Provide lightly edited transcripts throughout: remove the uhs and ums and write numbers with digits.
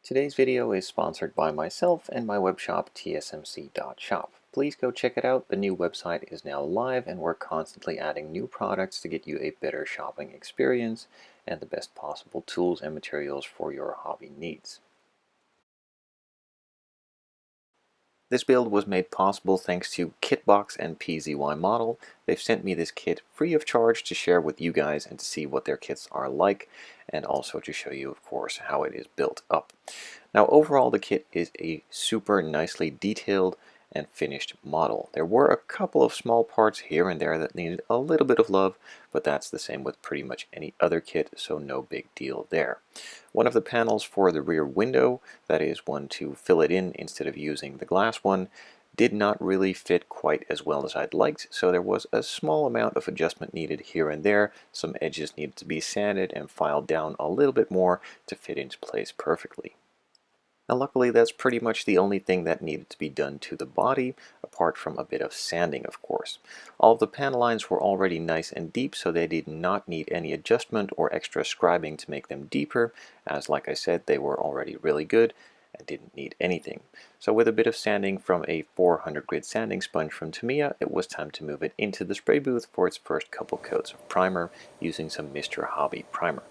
Today's video is sponsored by myself and my webshop tsmc.shop. Please go check it out. The new website is now live and we're constantly adding new products to get you a better shopping experience and the best possible tools and materials for your hobby needs. This build was made possible thanks to Kitbox and PZY Model. They've sent me this kit free of charge to share with you guys and to see what their kits are like, and also to show you, of course, how it is built up. Now, overall, the kit is a super nicely detailed and finished model. There were a couple of small parts here and there that needed a little bit of love, but that's the same with pretty much any other kit, so no big deal there. One of the panels for the rear window, that is one to fill it in instead of using the glass one, did not really fit quite as well as I'd liked, so there was a small amount of adjustment needed here and there. Some edges needed to be sanded and filed down a little bit more to fit into place perfectly. Now luckily that's pretty much the only thing that needed to be done to the body, apart from a bit of sanding, of course. All of the panel lines were already nice and deep, so they did not need any adjustment or extra scribing to make them deeper, as like I said, they were already really good and didn't need anything. So with a bit of sanding from a 400 grit sanding sponge from Tamiya, it was time to move it into the spray booth for its first couple coats of primer using some Mr. Hobby primer.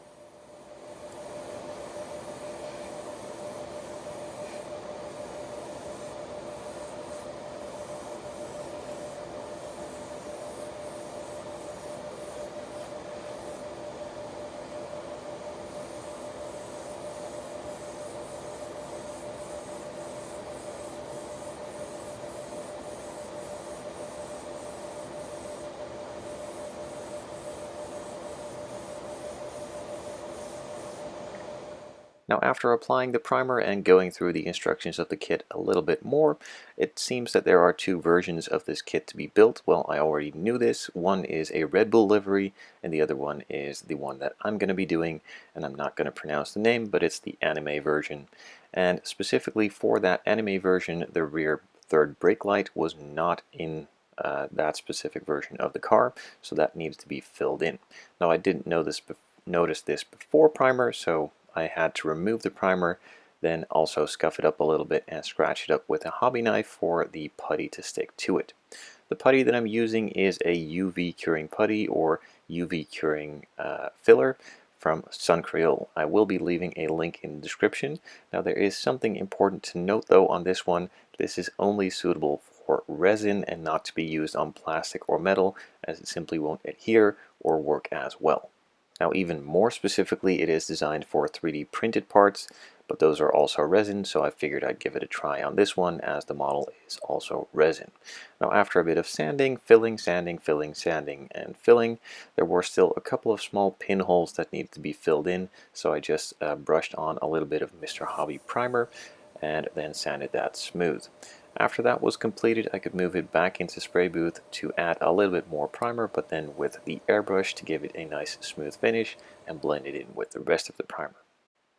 Now after applying the primer and going through the instructions of the kit a little bit more, it seems that there are two versions of this kit to be built. Well, I already knew this. One is a Red Bull livery and the other one is the one that I'm going to be doing, and I'm not going to pronounce the name, but it's the anime version. And specifically for that anime version, the rear third brake light was not in that specific version of the car, so that needs to be filled in. Now I didn't notice this before primer, so I had to remove the primer, then also scuff it up a little bit and scratch it up with a hobby knife for the putty to stick to it. The putty that I'm using is a UV curing putty or UV curing filler from Funcreol. I will be leaving a link in the description. Now there is something important to note though on this one. This is only suitable for resin and not to be used on plastic or metal, as it simply won't adhere or work as well. Now even more specifically, it is designed for 3D printed parts, but those are also resin, so I figured I'd give it a try on this one as the model is also resin. Now after a bit of sanding, filling, sanding, filling, sanding, and filling, there were still a couple of small pinholes that needed to be filled in, so I just brushed on a little bit of Mr. Hobby primer and then sanded that smooth. After that was completed, I could move it back into spray booth to add a little bit more primer, but then with the airbrush to give it a nice smooth finish and blend it in with the rest of the primer.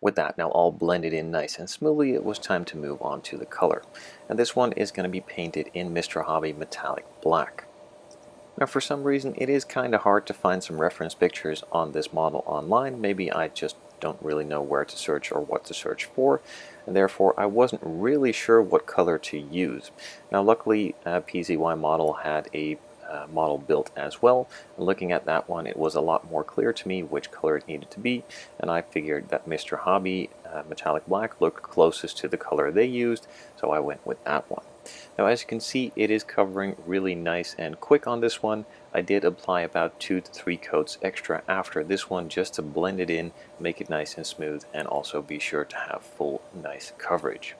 With that now all blended in nice and smoothly, it was time to move on to the color. And this one is going to be painted in Mr. Hobby Metallic Black. Now for some reason it is kind of hard to find some reference pictures on this model online. Maybe I just don't really know where to search or what to search for, and therefore I wasn't really sure what color to use. Now luckily PZY Model had a model built as well, and looking at that one it was a lot more clear to me which color it needed to be, and I figured that Mr. Hobby Metallic Black looked closest to the color they used, so I went with that one. Now as you can see, it is covering really nice and quick on this one. I did apply about 2 to 3 coats extra after this one just to blend it in, make it nice and smooth, and also be sure to have full nice coverage.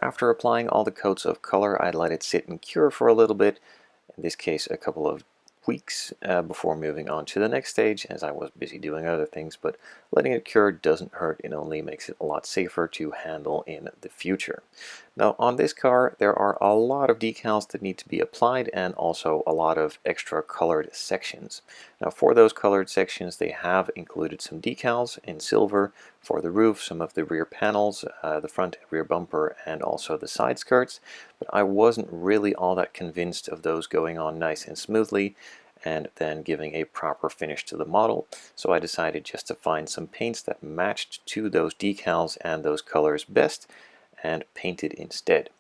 After applying all the coats of color, I let it sit and cure for a little bit, in this case a couple of weeks before moving on to the next stage, as I was busy doing other things, but letting it cure doesn't hurt. It only makes it a lot safer to handle in the future. Now on this car there are a lot of decals that need to be applied and also a lot of extra colored sections. Now for those colored sections they have included some decals in silver for the roof, some of the rear panels, the front and rear bumper, and also the side skirts, but I wasn't really all that convinced of those going on nice and smoothly and then giving a proper finish to the model, so I decided just to find some paints that matched to those decals and those colors best and paint it instead.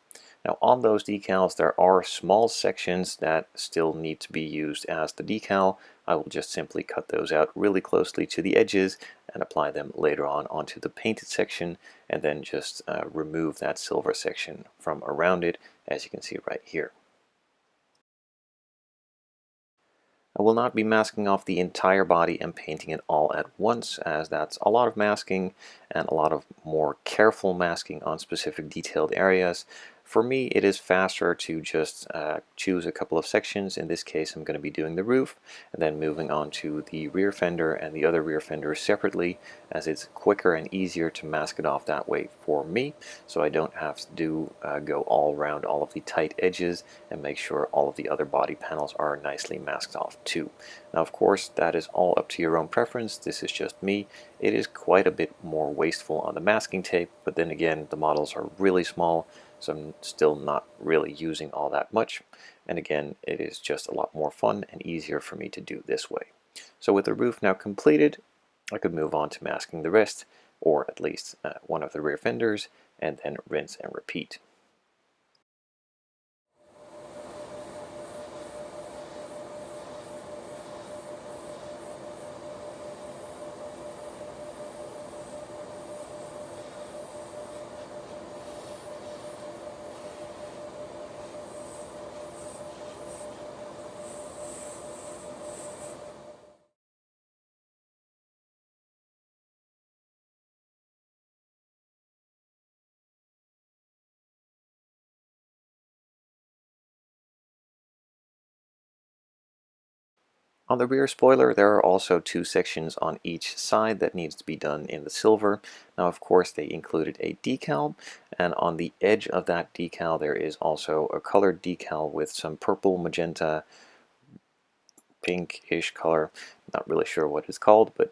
Now on those decals there are small sections that still need to be used as the decal. I will just simply cut those out really closely to the edges and apply them later on onto the painted section, and then just remove that silver section from around it, as you can see right here. I will not be masking off the entire body and painting it all at once, as that's a lot of masking and a lot of more careful masking on specific detailed areas. For me, it is faster to just choose a couple of sections. In this case, I'm going to be doing the roof and then moving on to the rear fender and the other rear fender separately, as it's quicker and easier to mask it off that way for me, so I don't have to go all around all of the tight edges and make sure all of the other body panels are nicely masked off too. Now of course that is all up to your own preference. This is just me. It is quite a bit more wasteful on the masking tape, but then again the models are really small, so I'm still not really using all that much, and again it is just a lot more fun and easier for me to do this way. So with the roof now completed, I could move on to masking the rest, or at least one of the rear fenders, and then rinse and repeat. On the rear spoiler, there are also two sections on each side that needs to be done in the silver. Now, of course, they included a decal, and on the edge of that decal there is also a colored decal with some purple, magenta, pinkish color. Not really sure what it's called, but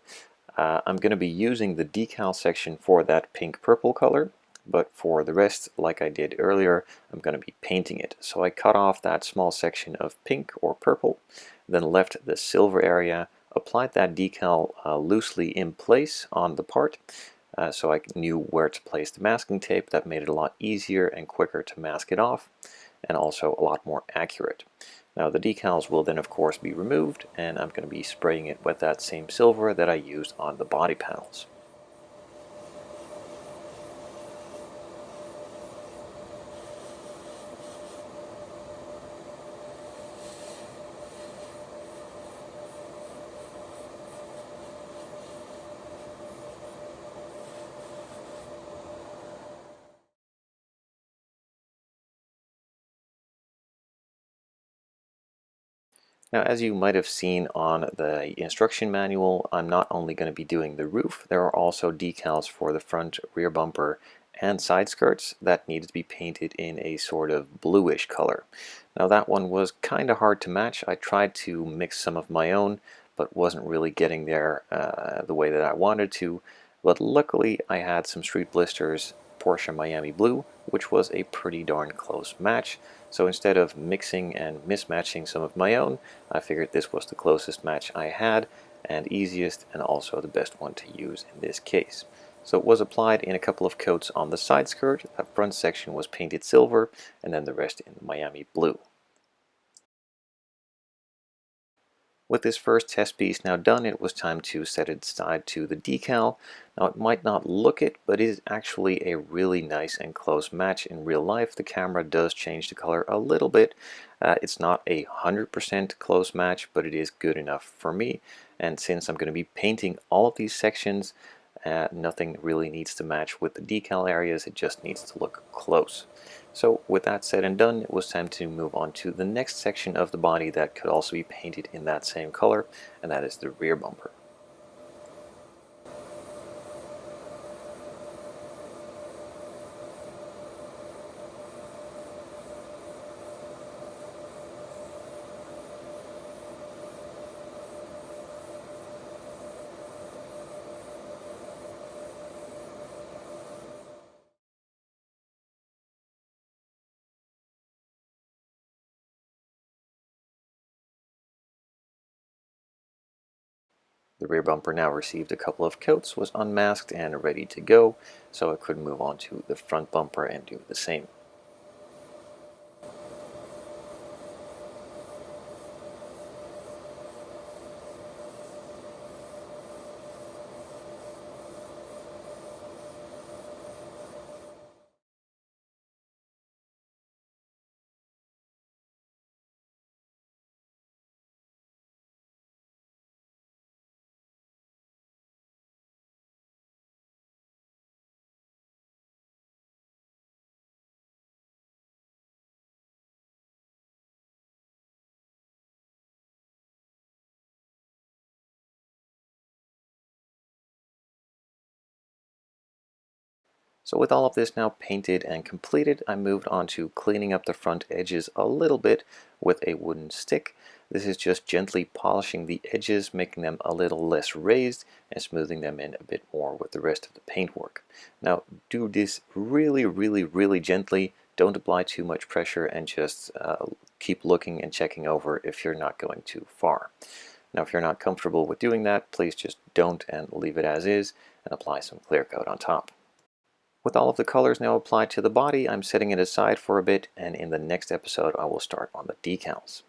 I'm going to be using the decal section for that pink-purple color. But for the rest, like I did earlier, I'm going to be painting it. So I cut off that small section of pink or purple, then left the silver area, applied that decal loosely in place on the part, so I knew where to place the masking tape. That made it a lot easier and quicker to mask it off, and also a lot more accurate. Now the decals will then of course be removed, and I'm going to be spraying it with that same silver that I used on the body panels. Now, as you might have seen on the instruction manual, I'm not only going to be doing the roof, there are also decals for the front, rear bumper, and side skirts that needed to be painted in a sort of bluish color. Now that one was kind of hard to match. I tried to mix some of my own, but wasn't really getting there the way that I wanted to. But luckily I had some Street Blisters Porsche Miami Blue, which was a pretty darn close match. So instead of mixing and mismatching some of my own, I figured this was the closest match I had, and easiest, and also the best one to use in this case. So it was applied in a couple of coats on the side skirt. That front section was painted silver, and then the rest in Miami Blue. With this first test piece now done, it was time to set it aside to the decal. Now it might not look it, but it is actually a really nice and close match in real life. The camera does change the color a little bit. It's not a 100% close match, but it is good enough for me. And since I'm going to be painting all of these sections, nothing really needs to match with the decal areas. It just needs to look close. So with that said and done, it was time to move on to the next section of the body that could also be painted in that same color, and that is the rear bumper. The rear bumper now received a couple of coats, was unmasked and ready to go, so I could move on to the front bumper and do the same. So with all of this now painted and completed, I moved on to cleaning up the front edges a little bit with a wooden stick. This is just gently polishing the edges, making them a little less raised and smoothing them in a bit more with the rest of the paintwork. Now do this really gently. Don't apply too much pressure and just keep looking and checking over if you're not going too far. Now if you're not comfortable with doing that, please just don't and leave it as is and apply some clear coat on top. With all of the colors now applied to the body, I'm setting it aside for a bit, and in the next episode I will start on the decals.